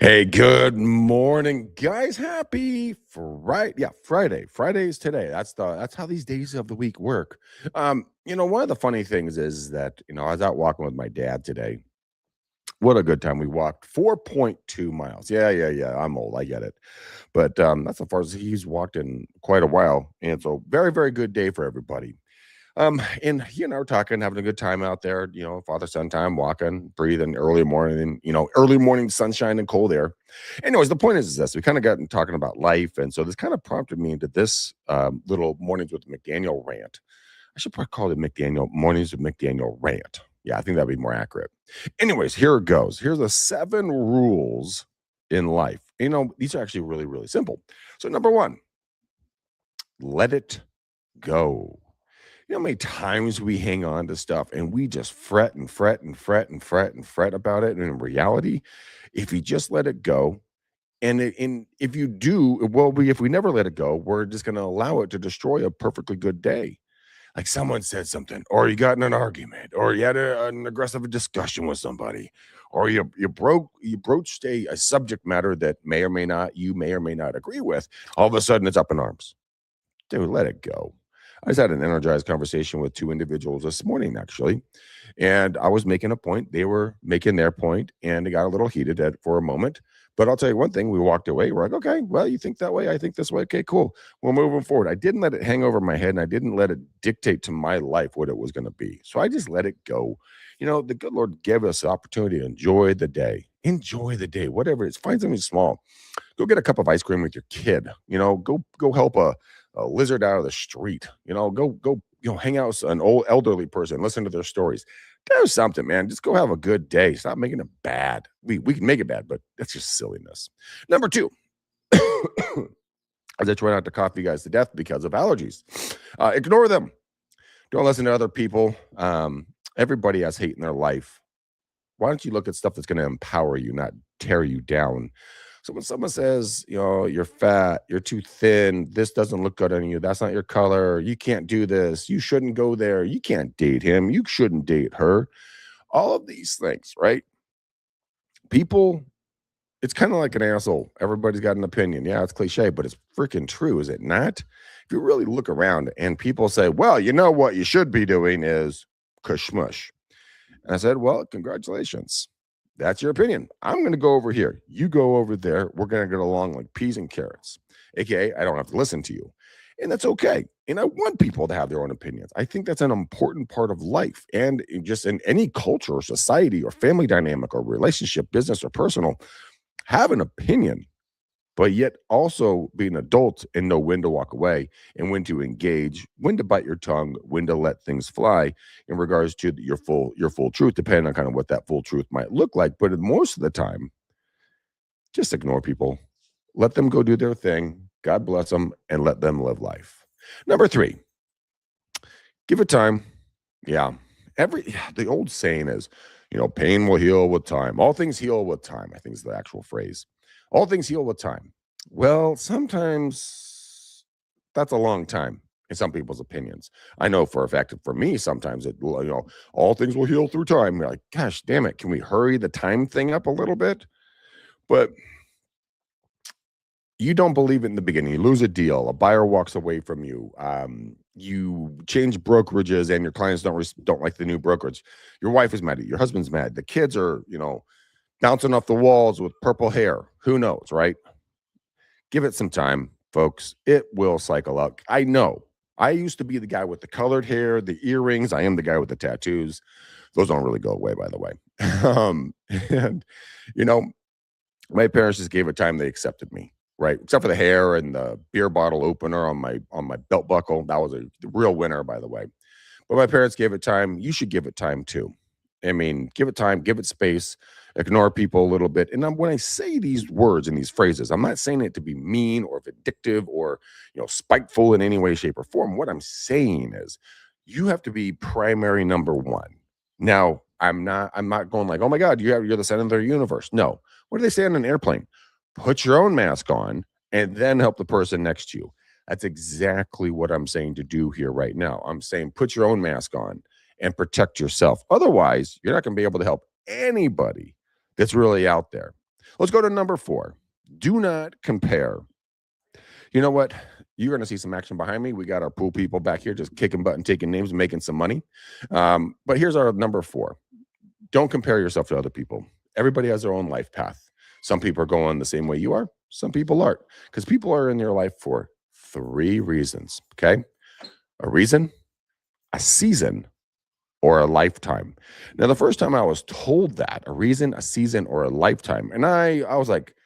Hey, good morning, guys. Happy Friday. Yeah, Friday. Friday's today. That's how these days of the week work. One of the funny things is that, I was out walking with my dad today. What a good time. We walked 4.2 miles. Yeah. I'm old. I get it. But that's as far as he's walked in quite a while. And so very, very good day for everybody. And we're talking, having a good time out there, father son time, walking, breathing early morning, early morning sunshine and cold air. Anyways, the point is this: we kind of got talking about life, and so this kind of prompted me into this little mornings with McDaniel rant. I should probably call it McDaniel mornings with McDaniel rant. Yeah, I think that'd be more accurate. Anyways, here it goes. Here's the 7 rules in life. These are actually really, really simple. So number one, let it go. You know how many times we hang on to stuff and we just fret and fret and fret and fret and fret about it. And in reality, if you just let it go, and if you do, if we never let it go, we're just going to allow it to destroy a perfectly good day. Like someone said something, or you got in an argument, or you had an aggressive discussion with somebody, or you broached a subject matter that you may or may not agree with. All of a sudden, it's up in arms. Dude, let it go. I just had an energized conversation with 2 individuals this morning, actually, and I was making a point. They were making their point, and it got a little heated for a moment. But I'll tell you one thing: we walked away. We're like, okay, well, you think that way, I think this way. Okay, cool. We're moving forward. I didn't let it hang over my head, and I didn't let it dictate to my life what it was going to be. So I just let it go. The good Lord gave us the opportunity to enjoy the day. Enjoy the day, whatever it is. Find something small. Go get a cup of ice cream with your kid. Go help a lizard out of the street. Go hang out with an old elderly person, listen to their stories. Do something, man. Just go have a good day. Stop making it bad. We can make it bad, but that's just silliness. Number two, as I try not to cough you guys to death because of allergies, ignore them. Don't listen to other people. Everybody has hate in their life. Why don't you look at stuff that's going to empower you, not tear you down? So when someone says, you're fat, you're too thin, this doesn't look good on you, that's not your color, you can't do this, you shouldn't go there, you can't date him, you shouldn't date her, all of these things, right? People, it's kind of like an asshole. Everybody's got an opinion. Yeah, it's cliche, but it's freaking true, is it not? If you really look around and people say, well, what you should be doing is kushmush. And I said, well, congratulations. That's your opinion. I'm going to go over here. You go over there. We're going to get along like peas and carrots. AKA, I don't have to listen to you. And that's okay. And I want people to have their own opinions. I think that's an important part of life. And just in any culture or society or family dynamic or relationship, business or personal, have an opinion, but yet also be an adult and know when to walk away and when to engage, when to bite your tongue, when to let things fly in regards to your full truth, depending on kind of what that full truth might look like. But most of the time, just ignore people. Let them go do their thing. God bless them and let them live life. Number three, give it time. Yeah. The old saying is, pain will heal with time. All things heal with time, I think is the actual phrase. All things heal with time. Well, sometimes that's a long time in some people's opinions. I know for a fact that for me, sometimes all things will heal through time. You're like, gosh, damn it. Can we hurry the time thing up a little bit? But you don't believe it in the beginning. You lose a deal. A buyer walks away from you. You change brokerages, and your clients don't like the new brokerage. Your wife is mad at you. Your husband's mad. The kids are, bouncing off the walls with purple hair. Who knows, right? Give it some time, folks. It will cycle out. I know. I used to be the guy with the colored hair, the earrings. I am the guy with the tattoos. Those don't really go away, by the way. And you know, my parents just gave it time. They accepted me, right? Except for the hair and the beer bottle opener on my belt buckle. That was a real winner, by the way. But my parents gave it time. You should give it time too. I mean, give it time, give it space, ignore people a little bit. And when I say these words and these phrases, I'm not saying it to be mean or vindictive or spiteful in any way, shape, or form. What I'm saying is you have to be primary number one. Now, I'm not going like, oh my God, you're the center of the universe. No. What do they say on an airplane? Put your own mask on and then help the person next to you. That's exactly what I'm saying to do here right now. I'm saying put your own mask on and protect yourself. Otherwise, you're not going to be able to help anybody that's really out there. Let's go to number 4. Do not compare. You know what? You're going to see some action behind me. We got our pool people back here just kicking butt and taking names and making some money. But here's our number 4. Don't compare yourself to other people. Everybody has their own life path. Some people are going the same way you are. Some people aren't. Because people are in your life for 3 reasons. Okay. A reason, a season, or a lifetime. Now, the first time I was told that, a reason, a season, or a lifetime, and I was like,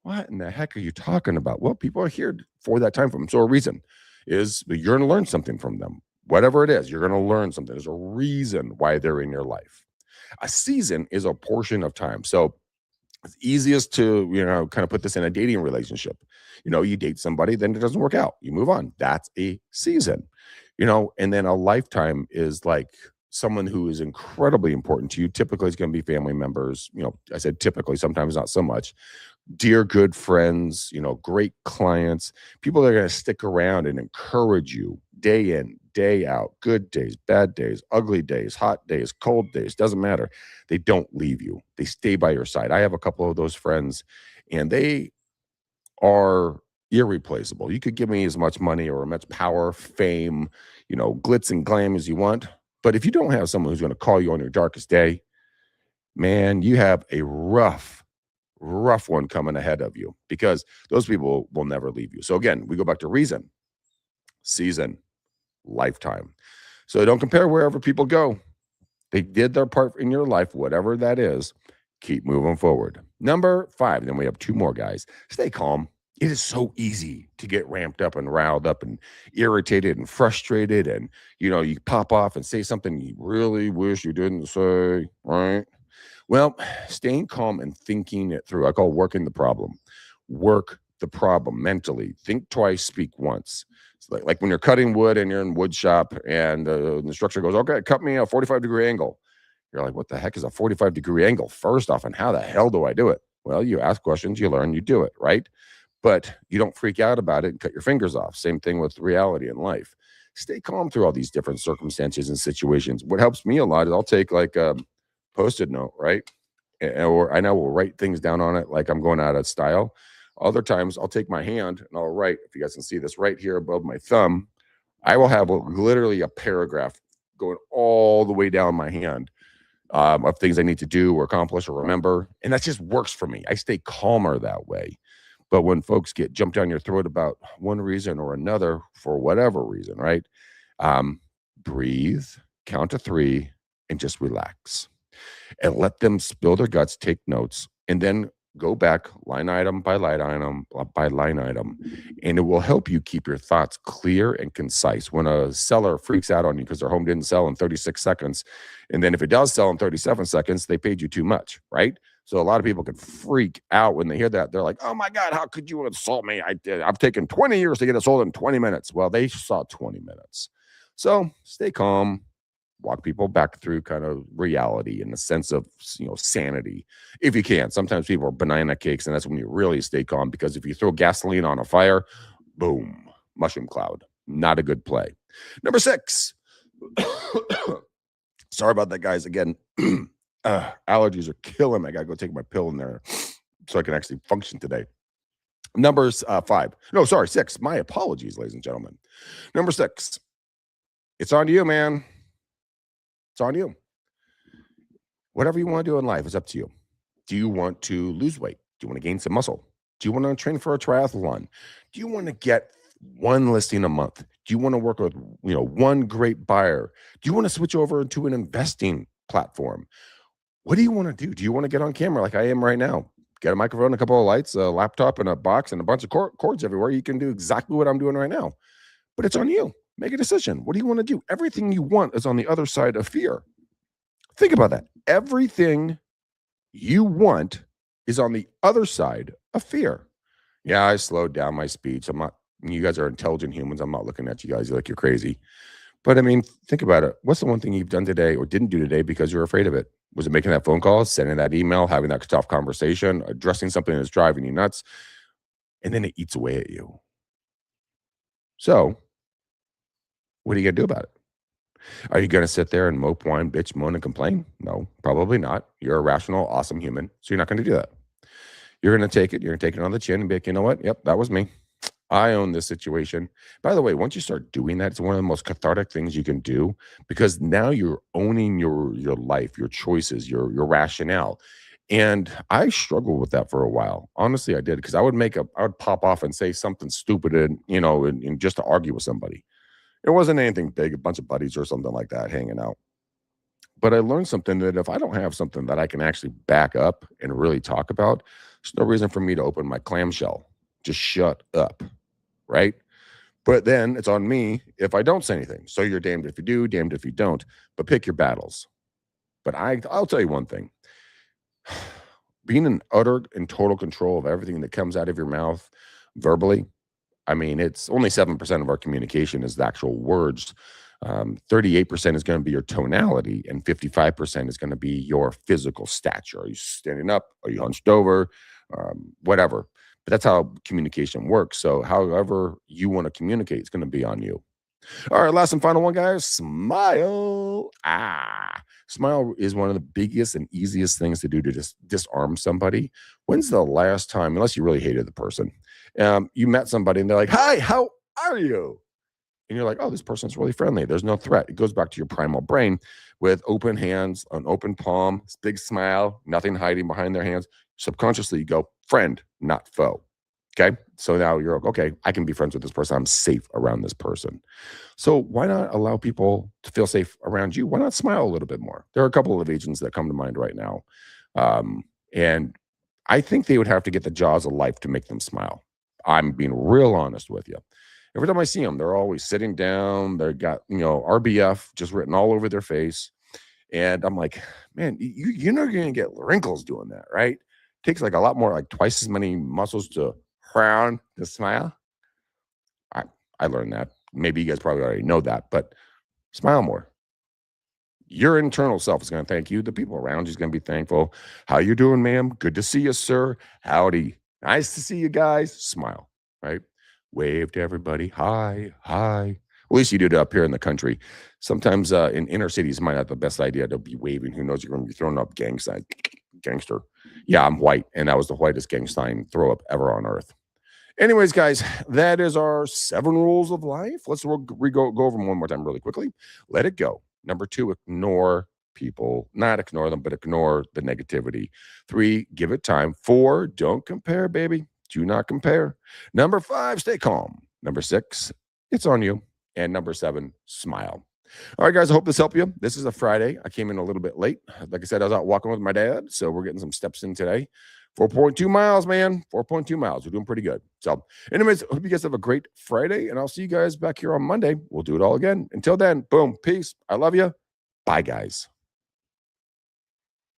what in the heck are you talking about? Well, people are here for that time from. So a reason is that you're going to learn something from them. Whatever it is, you're going to learn something. There's a reason why they're in your life. A season is a portion of time. So it's easiest to, kind of put this in a dating relationship. You date somebody, then it doesn't work out. You move on. That's a season. And then a lifetime is like someone who is incredibly important to you. Typically, it's going to be family members. I said typically, sometimes not so much. Dear good friends, great clients, people that are going to stick around and encourage you day in, day out, good days, bad days, ugly days, hot days, cold days, doesn't matter. They don't leave you. They stay by your side. I have a couple of those friends, and they are irreplaceable. You could give me as much money or as much power, fame, glitz and glam as you want. But if you don't have someone who's going to call you on your darkest day, man, you have a rough one coming ahead of you, because those people will never leave you. So again, we go back to reason, season, lifetime. So don't compare wherever people go. They did their part in your life, whatever that is. Keep moving forward. Number 5, then we have 2 more, guys. Stay calm. It is so easy to get ramped up and riled up and irritated and frustrated. And, you pop off and say something you really wish you didn't say, right? Well, staying calm and thinking it through, I call working the problem. Work the problem mentally. Think twice, speak once. It's like when you're cutting wood and you're in wood shop and the instructor goes, okay, cut me a 45-degree angle. You're like, what the heck is a 45-degree angle? First off, and how the hell do I do it? Well, you ask questions, you learn, you do it, right? But you don't freak out about it and cut your fingers off. Same thing with reality in life. Stay calm through all these different circumstances and situations. What helps me a lot is I'll take like a Post-it note, right? Or I know we'll write things down on it like I'm going out of style. Other times I'll take my hand and I'll write, if you guys can see this right here above my thumb, I will have literally a paragraph going all the way down my hand of things I need to do or accomplish or remember. And that just works for me. I stay calmer that way. But when folks get jumped down your throat about one reason or another for whatever reason, right? Breathe, count to 3, and just relax. And let them spill their guts, take notes, and then go back line item by line item by line item. And it will help you keep your thoughts clear and concise. When a seller freaks out on you because their home didn't sell in 36 seconds, and then if it does sell in 37 seconds, they paid you too much, right? So a lot of people can freak out when they hear that. They're like, oh my God, how could you insult me? I've taken 20 years to get it sold in 20 minutes. Well, they saw 20 minutes. So stay calm. Walk people back through kind of reality in the sense of, sanity, if you can. Sometimes people are banana cakes, and that's when you really stay calm, because if you throw gasoline on a fire, boom, mushroom cloud. Not a good play. Number 6. Sorry about that, guys. Again, allergies are killing me. I got to go take my pill in there so I can actually function today. Numbers 5. No, sorry, 6. My apologies, ladies and gentlemen. Number 6. It's on you, man. It's on you. Whatever you want to do in life is up to you. Do you want to lose weight? Do you want to gain some muscle? Do you want to train for a triathlon? Do you want to get one listing a month? Do you want to work with, one great buyer? Do you want to switch over to an investing platform? What do you want to do? Do you want to get on camera like I am right now? Get a microphone, a couple of lights, a laptop, and a box, and a bunch of cords everywhere. You can do exactly what I'm doing right now. But it's on you. Make a decision. What do you want to do? Everything you want is on the other side of fear. Think about that. Everything you want is on the other side of fear. Yeah, I slowed down my speech. You guys are intelligent humans. I'm not looking at you guys like you're crazy. But I mean, think about it. What's the one thing you've done today or didn't do today because you're afraid of it? Was it making that phone call, sending that email, having that tough conversation, addressing something that's driving you nuts? And then it eats away at you. So what are you going to do about it? Are you going to sit there and mope, whine, bitch, moan, and complain? No, probably not. You're a rational, awesome human, so you're not going to do that. You're going to take it. You're going to take it on the chin and be like, you know what? Yep, that was me. I own this situation. By the way, once you start doing that, it's one of the most cathartic things you can do because now you're owning your life, your choices, your rationale. And I struggled with that for a while. Honestly, I did because I would pop off and say something stupid and just to argue with somebody. It wasn't anything big, a bunch of buddies or something like that hanging out. But I learned something that if I don't have something that I can actually back up and really talk about, there's no reason for me to open my clamshell. Just shut up, right? But then it's on me if I don't say anything. So you're damned if you do, damned if you don't. But pick your battles. But I'll tell you one thing: being in utter and total control of everything that comes out of your mouth verbally. I mean, it's only 7% of our communication is the actual words. 38% is going to be your tonality, and 55% is going to be your physical stature. Are you standing up? Are you hunched over? Whatever. But that's how communication works. So, however you want to communicate, it's going to be on you. All right, last and final one, guys. Smile. Smile is one of the biggest and easiest things to do to just disarm somebody. When's the last time, unless you really hated the person, you met somebody and they're like, "Hi, how are you?" And you're like, "Oh, this person's really friendly. There's no threat." It goes back to your primal brain with open hands, an open palm, big smile, nothing hiding behind their hands. Subconsciously, you go, friend, not foe. Okay. So now you're like, okay, I can be friends with this person. I'm safe around this person. So why not allow people to feel safe around you? Why not smile a little bit more? There are a couple of agents that come to mind right now. And I think they would have to get the jaws of life to make them smile. I'm being real honest with you. Every time I see them, they're always sitting down. They've got, RBF just written all over their face. And I'm like, man, you know you're going to get wrinkles doing that, right? Takes like a lot more, like twice as many muscles to frown to smile. I learned that. Maybe you guys probably already know that, but smile more. Your internal self is going to thank you. The people around you is going to be thankful. How you doing, ma'am? Good to see you, sir. Howdy. Nice to see you guys. Smile, right? Wave to everybody. Hi, hi. At least you do it up here in the country. Sometimes in inner cities, might not have the best idea to be waving. Who knows? You're going to be throwing up gang signs. Gangster. Yeah, I'm white, and that was the whitest gang sign throw up ever on earth. Anyways, guys, that is our 7 rules of life. Let's go over them one more time really quickly. Let it go. Number 2, ignore people. Not ignore them, but ignore the negativity. 3, give it time. 4, don't compare, baby. Do not compare. Number 5, stay calm. Number 6, it's on you. And number 7, smile. All right, guys, I hope this helped you. This is a Friday. I came in a little bit late. Like I said, I was out walking with my dad, so we're getting some steps in today. 4.2 miles, man. 4.2 miles. We're doing pretty good. So, anyways, hope you guys have a great Friday, and I'll see you guys back here on Monday. We'll do it all again. Until then, boom, peace. I love you. Bye, guys.